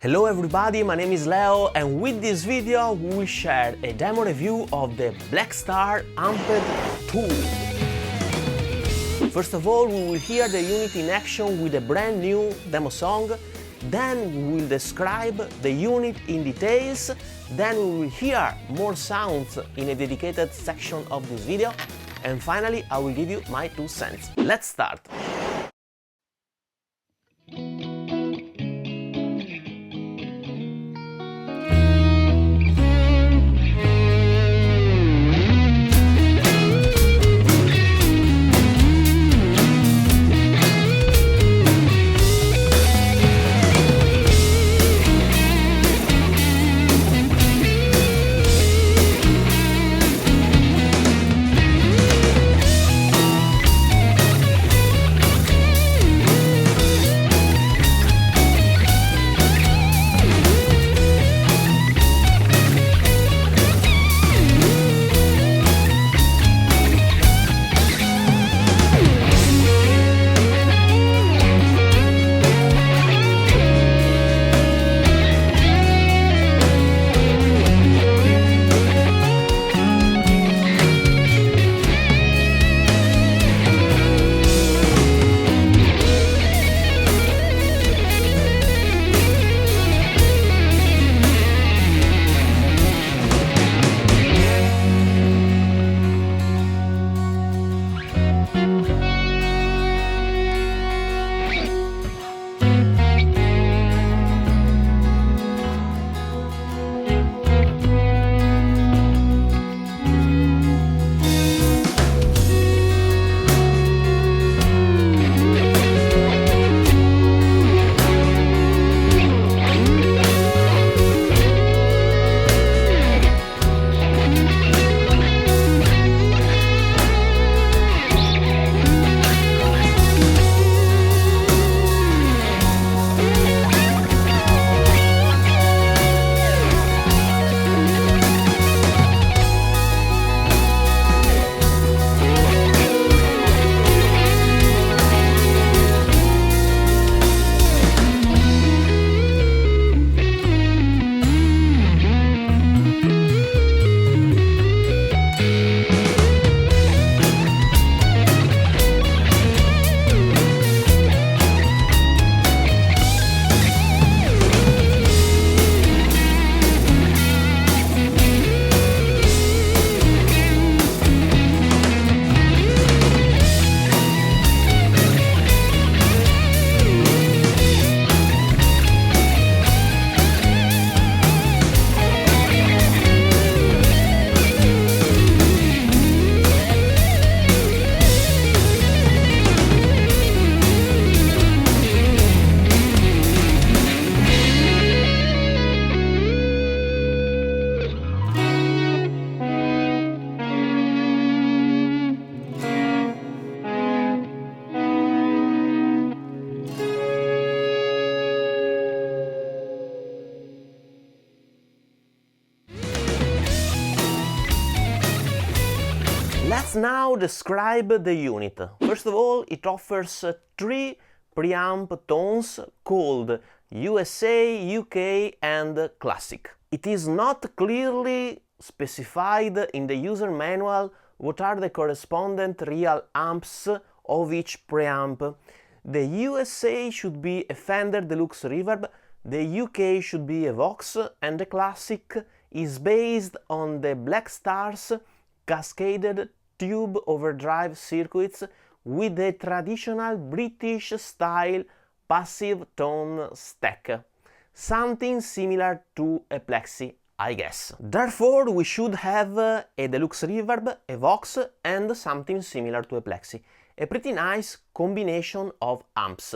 Hello everybody, my name is Leo and with this video we will share a demo review of the Blackstar Amped tool. First of all, we will hear the unit in action with a brand new demo song, then we will describe the unit in details, then we will hear more sounds in a dedicated section of this video, and finally I will give you my 2 cents. Let's start! Let's now describe the unit. First of all, it offers 3 preamp tones called USA, UK and Classic. It is not clearly specified in the user manual what are the correspondent real amps of each preamp. The USA should be a Fender Deluxe Reverb, the UK should be a Vox, and the Classic is based on the Blackstar's cascaded tube overdrive circuits with a traditional British style passive tone stack, something similar to a Plexi, I guess. Therefore, we should have a Deluxe Reverb, a Vox and something similar to a Plexi. A pretty nice combination of amps.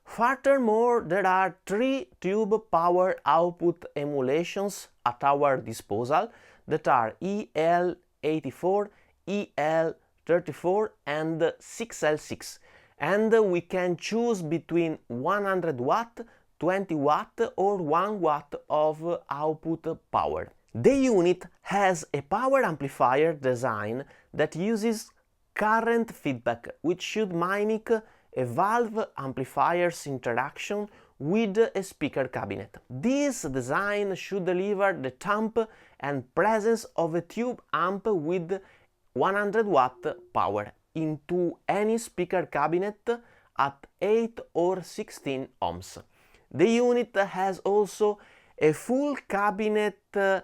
Furthermore, there are 3 tube power output emulations at our disposal that are EL84, EL34 and 6L6, and we can choose between 100 watt, 20 watt or 1 watt of output power. The unit has a power amplifier design that uses current feedback, which should mimic a valve amplifier's interaction with a speaker cabinet. This design should deliver the thump and presence of a tube amp with 100 watt power into any speaker cabinet at 8 or 16 ohms. The unit has also a full cabinet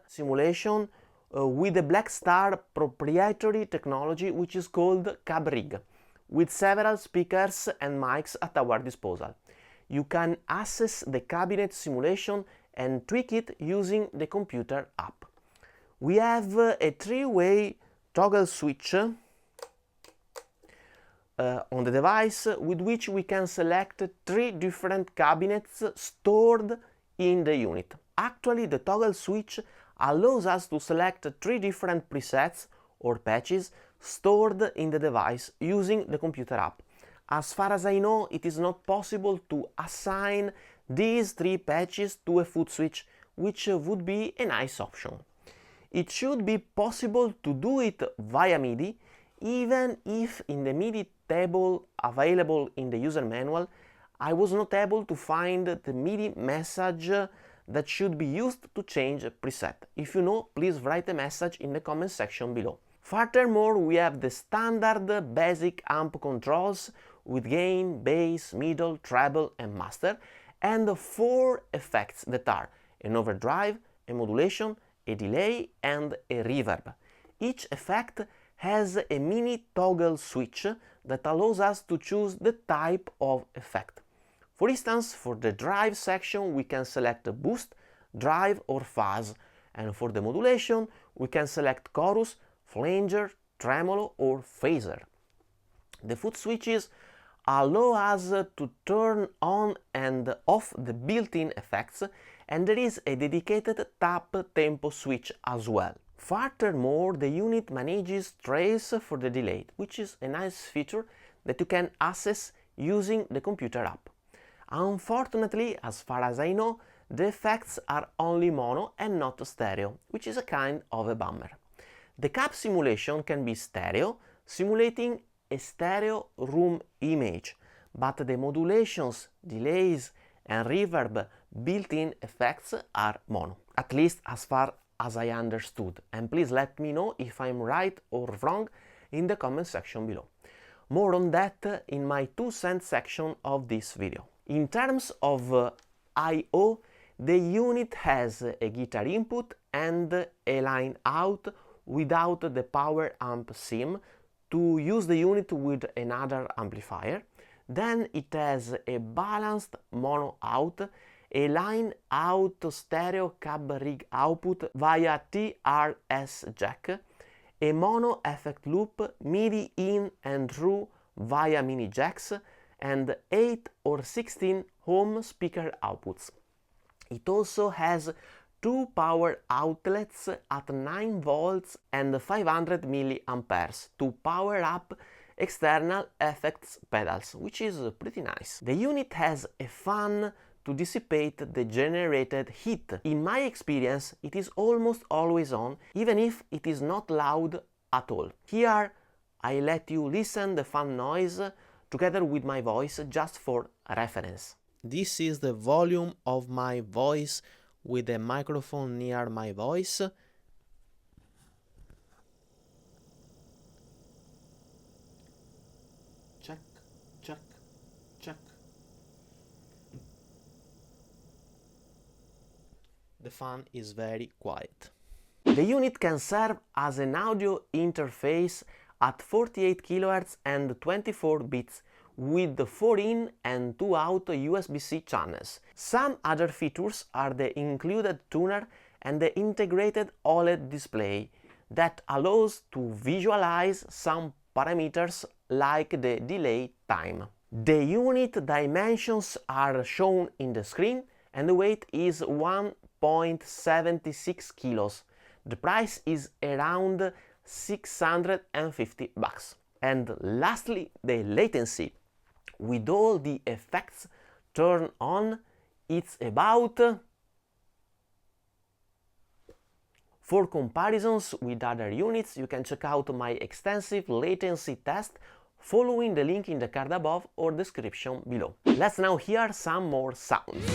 simulation with a Blackstar proprietary technology which is called Cab Rig, with several speakers and mics at our disposal. You can access the cabinet simulation and tweak it using the computer app. We have a three-way toggle switch on the device with which we can select three different cabinets stored in the unit. Actually, the toggle switch allows us to select three different presets or patches stored in the device using the computer app. As far as I know, it is not possible to assign these three patches to a foot switch, which would be a nice option. It should be possible to do it via MIDI, even if in the MIDI table available in the user manual, I was not able to find the MIDI message that should be used to change a preset. If you know, please write a message in the comment section below. Furthermore, we have the standard basic amp controls with gain, bass, middle, treble and master, and four effects that are an overdrive, a modulation, a delay and a reverb. Each effect has a mini toggle switch that allows us to choose the type of effect. For instance, for the drive section we can select boost, drive or fuzz, and for the modulation we can select chorus, flanger, tremolo or phaser. The foot switches allow us to turn on and off the built-in effects, and there is a dedicated tap tempo switch as well. Furthermore, the unit manages trace for the delay, which is a nice feature that you can access using the computer app. Unfortunately, as far as I know, the effects are only mono and not stereo, which is a kind of a bummer. The cab simulation can be stereo, simulating a stereo room image, but the modulations, delays and reverb built-in effects are mono, at least as far as I understood, and please let me know if I'm right or wrong in the comment section below. More on that in my 2 cents section of this video. In terms of I/O, the unit has a guitar input and a line out without the power amp sim to use the unit with another amplifier. Then it has a balanced mono out, a line out stereo cab rig output via TRS jack, a mono effect loop, MIDI in and through via mini jacks, and 8 or 16 home speaker outputs. It also has 2 power outlets at 9 volts and 500 milliamperes to power up external effects pedals, which is pretty nice. The unit has a fan to dissipate the generated heat. In my experience, it is almost always on, even if it is not loud at all. Here I let you listen the fan noise together with my voice just for reference. This is the volume of my voice with a microphone near my voice. Check, check, check. The fan is very quiet. The unit can serve as an audio interface at 48 kHz and 24 bits with 4 in and 2 out USB-C channels. Some other features are the included tuner and the integrated OLED display that allows to visualize some parameters like the delay time. The unit dimensions are shown in the screen and the weight is 1.76 kilos. The price is around $650. And lastly, the latency. With all the effects turned on, it's about... For comparisons with other units, you can check out my extensive latency test following the link in the card above or description below. Let's now hear some more sounds.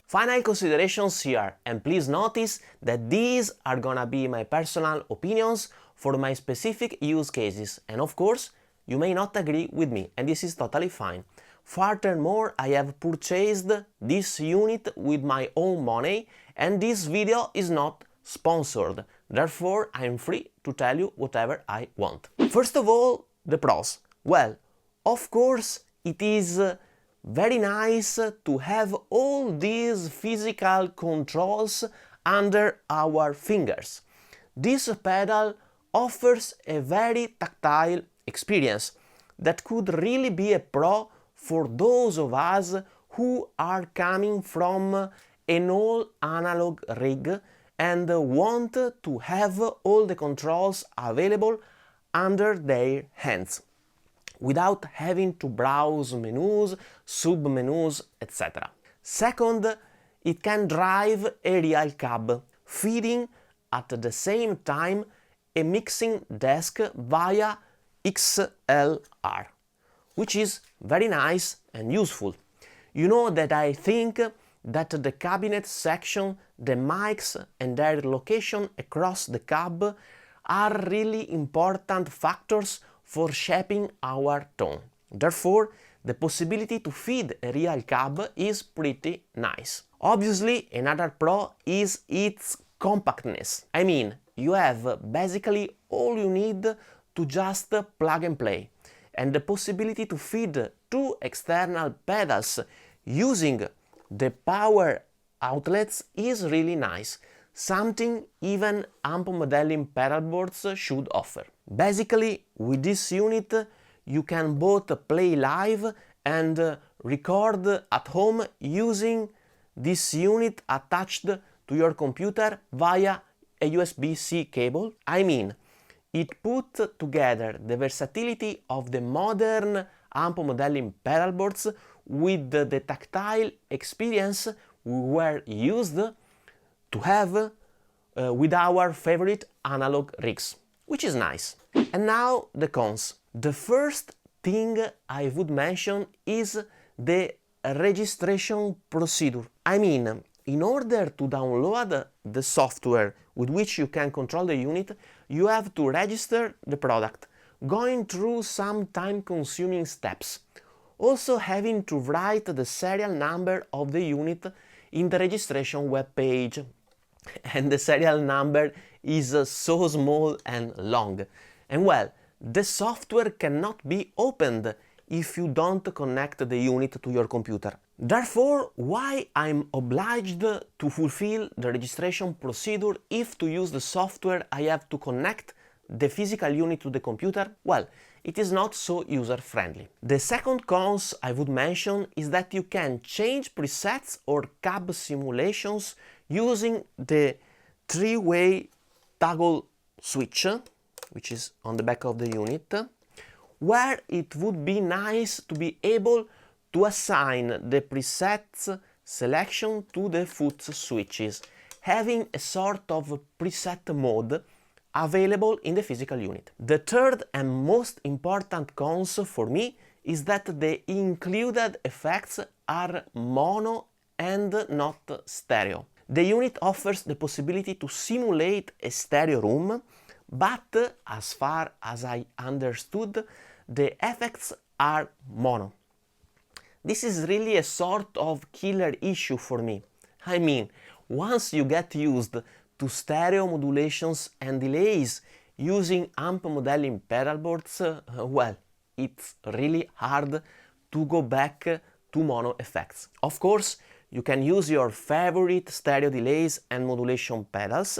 Final considerations here, and please notice that these are gonna be my personal opinions for my specific use cases, and of course, you may not agree with me, and this is totally fine. Furthermore, I have purchased this unit with my own money, and this video is not sponsored, therefore I'm free to tell you whatever I want. First of all, the pros. Well, of course, it is very nice to have all these physical controls under our fingers. This pedal offers a very tactile experience that could really be a pro for those of us who are coming from an all analog rig and want to have all the controls available under their hands, without having to browse menus, sub-menus, etc. Second, it can drive a real cab, feeding at the same time a mixing desk via XLR, which is very nice and useful. You know that I think that the cabinet section, the mics and their location across the cab are really important factors for shaping our tone. Therefore, the possibility to feed a real cab is pretty nice. Obviously, another pro is its compactness. I mean, you have basically all you need to just plug and play, and the possibility to feed two external pedals using the power outlets is really nice, something even amp modeling pedalboards should offer. Basically, with this unit you can both play live and record at home using this unit attached to your computer via a USB-C cable. I mean, it put together the versatility of the modern amp modeling pedalboards with the tactile experience we were used to have with our favorite analog rigs, which is nice. And now the cons. The first thing I would mention is the registration procedure. I mean, in order to download the software with which you can control the unit, you have to register the product, going through some time-consuming steps. Also having to write the serial number of the unit in the registration web page. And the serial number is so small and long. And well, the software cannot be opened if you don't connect the unit to your computer. Therefore, why I'm obliged to fulfill the registration procedure if to use the software I have to connect the physical unit to the computer? Well, it is not so user-friendly. The second cons I would mention is that you can change presets or cab simulations using the three-way toggle switch, which is on the back of the unit, where it would be nice to be able to assign the presets selection to the foot switches, having a sort of preset mode available in the physical unit. The third and most important cons for me is that the included effects are mono and not stereo. The unit offers the possibility to simulate a stereo room, but as far as I understood, the effects are mono. This is really a sort of killer issue for me. I mean, once you get used to stereo modulations and delays using amp modeling pedalboards, well, it's really hard to go back to mono effects. Of course, you can use your favorite stereo delays and modulation pedals,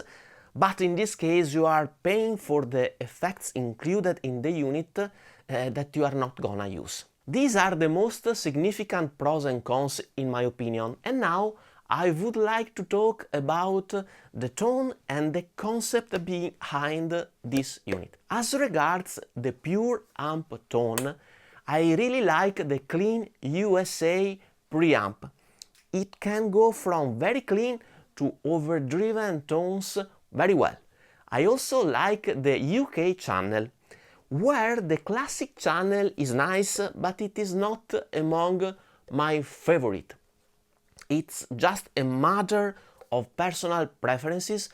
but in this case you are paying for the effects included in the unit that you are not gonna use. These are the most significant pros and cons in my opinion, and now I would like to talk about the tone and the concept behind this unit. As regards the pure amp tone, I really like the clean USA preamp. It can go from very clean to overdriven tones very well. I also like the UK channel, where the classic channel is nice, but it is not among my favorite. It's just a matter of personal preferences,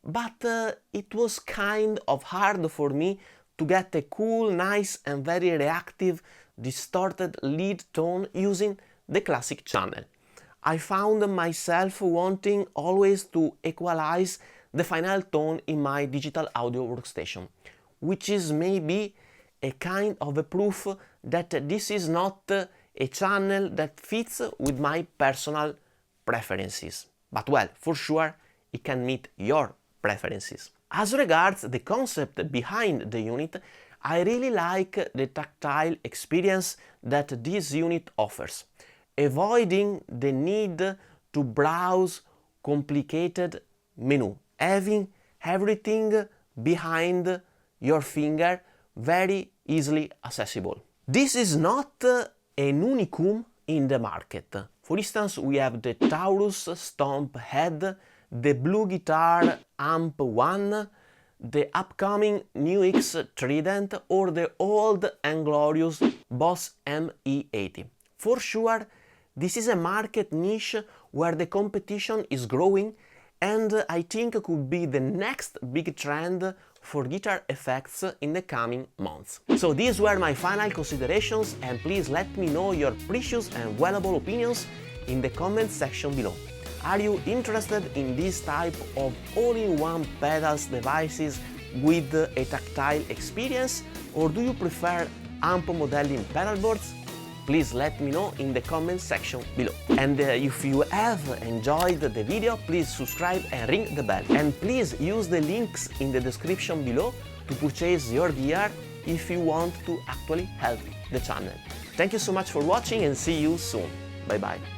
but it was kind of hard for me to get a cool, nice and very reactive, distorted lead tone using the classic channel. I found myself wanting always to equalize the final tone in my digital audio workstation, which is maybe a kind of a proof that this is not a channel that fits with my personal preferences. But well, for sure, it can meet your preferences. As regards the concept behind the unit, I really like the tactile experience that this unit offers, avoiding the need to browse complicated menu, having everything behind your finger very easily accessible. This is not an unicum in the market. For instance, we have the Taurus Stomp Head, the Blue Guitar Amp 1, the upcoming New X Trident, or the old and glorious Boss ME80. For sure, this is a market niche where the competition is growing, and I think could be the next big trend for guitar effects in the coming months. So these were my final considerations, and please let me know your precious and valuable opinions in the comment section below. Are you interested in this type of all-in-one pedals devices with a tactile experience, or do you prefer amp modeling pedalboards? Please let me know in the comment section below. And if you have enjoyed the video, please subscribe and ring the bell. And please use the links in the description below to purchase your gear if you want to actually help the channel. Thank you so much for watching and see you soon. Bye bye.